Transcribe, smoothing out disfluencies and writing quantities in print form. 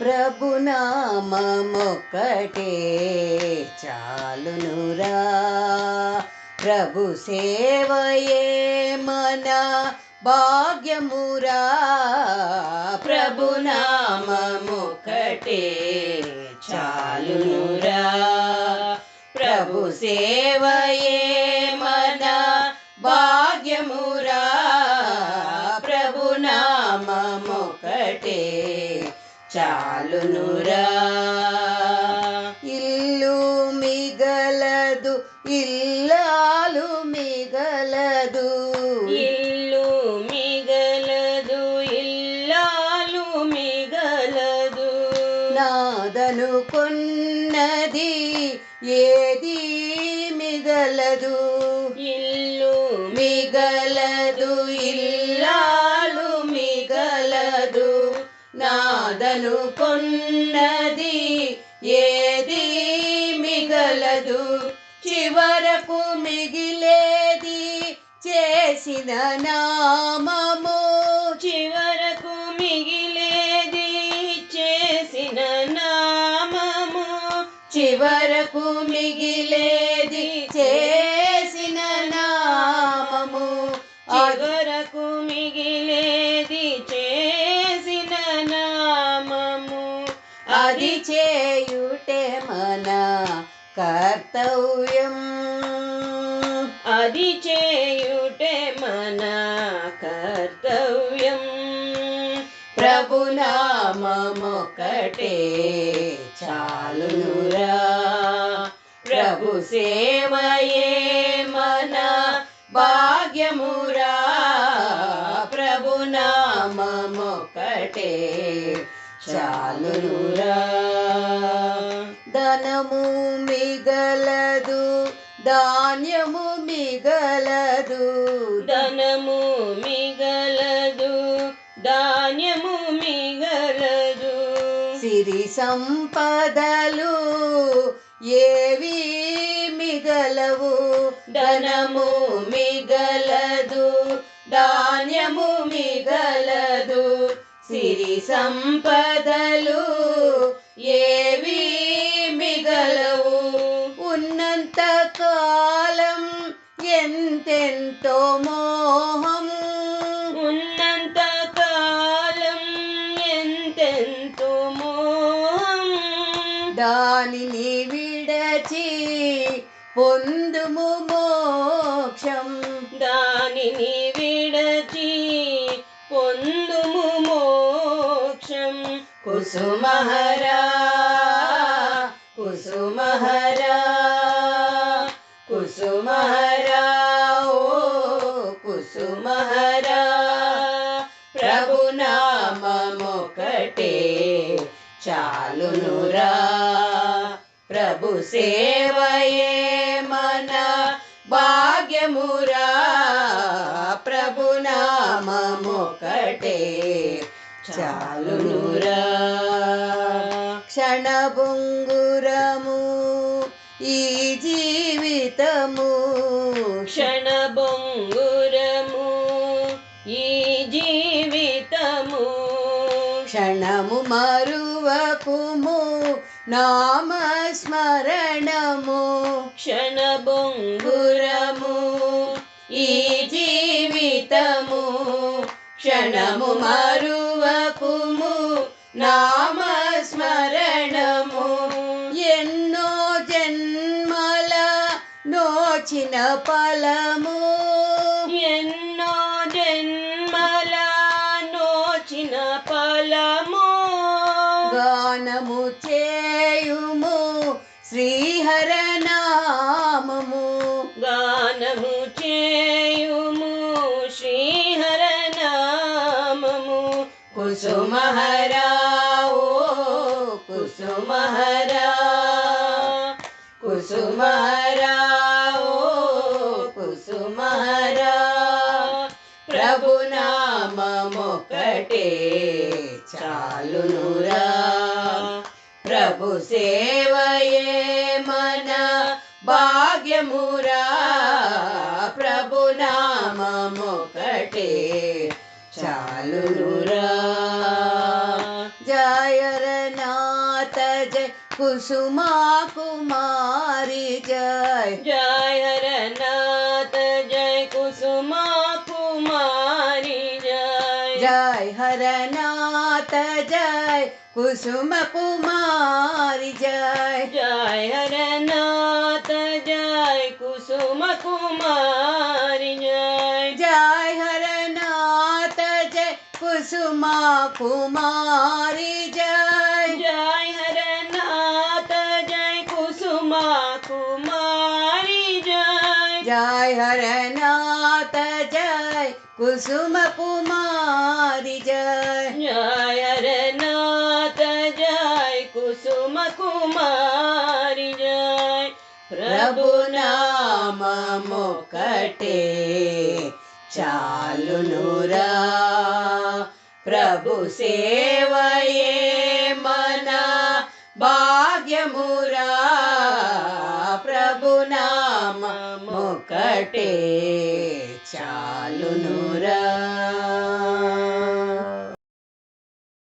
ప్రభునామమొక్కటే చాలునురా. ప్రభు సేవయే మన భాగ్యమురా. ప్రభునామమొక్కటే చాలునురా. ప్రభు సేవయే మన భాగ్యమురా. ప్రభునామమొక్కటే చాలునురా. ఇల్లు మిగలదు ఇల్లాలు మిగలదు. ఇల్లు మిగలదు ఇల్లాలు మిగలదు. నాదనుకొన్నది ఏది మిగలదు. ఇల్లు మిగలదు ఇల్లాలు మిగలదు. నాదనుకొన్నది ఏది మిగలదు. చివరకు మిగిలేది చేసిన నామము. చివరకు మిగిలేది చేసిన నామము. చివరకు మిగిలేది చేసిన నామము. చివరకు మిగిలేది చేసిన నామము. అది చేయుటే మన కర్తవ్యం. అది చేయుటే మన కర్తవ్యం. ప్రభునామమొక్కటే చాలునురా. ప్రభు సేవయే మన భాగ్యమురా. ప్రభునామమొక్కటే చాలునురా. ధనము మిగలదు ధాన్యము మిగలదు. ధనము మిగలదు ధాన్యము మిగలదు. సిరి సంపదలు ఏవి మిగలవు. ధనము మిగలదు ధాన్యము మిగలదు. సిరి సంపదలు ఏవి మిగలవు. ఉన్నంత కాలం ఎంతెంతో మోహం. ఉన్నంత కాలం ఎంతెంతో మోహం. దానిని విడచి పొందుము మోక్షం. దానిని విడచి పొందుము మోక్షం. కుసుమహరా కుసుమహరా కుసుమహరా ఓ కుసుమహరా. ప్రభునామమొక్కటే చాలునురా. ప్రభు సేవయే మన భాగ్యమురా. ప్రభునామమొక్కటే చాలునురా. క్షణభంగురము ఈ జీవితము. క్షణభంగురము ఈ జీవితము. క్షణము మరువకుము నామస్మరణము. క్షణభంగురము ఈ జీవితము. క్షణము మరువకుము నామస్మరణము. ఎన్నో జన్మల నోచిన ఫలము. ఎన్నో జన్మల నోచిన ఫలము. గానము చేయుము శ్రీహరనామము. గానము చేయుము శ్రీహరనామము. కుసుమహరా ఓ కుసుమహరా కుసుమహరా ఓ కుసుమహరా. ప్రభునామమొక్కటే చాలునురా. ప్రభు సేవయే మన భాగ్యమురా. ప్రభునామమొక్కటే చాలునురా. జయర कुसुमा कुमारी जय जय हरनाथ जय कुसुमा कुमारी जय जय हरनाथ जय कुसुम कुमारी जय जय हरनाथ जय कुसुम कुमारी जय जय हरनाथ जय कुसुमा कुमारी जय जय हरनाथ जय कुसुमा कुमारी जय जय हरनाथ जय कुसुम कुमारी जय जय हरनाथ जय कुसुम कुमारी जय प्रभु नाममొకటే చాలునురా ప్రభు సేవయే మన భాగ్యమురా ప్రభు నామమొకటే చాలును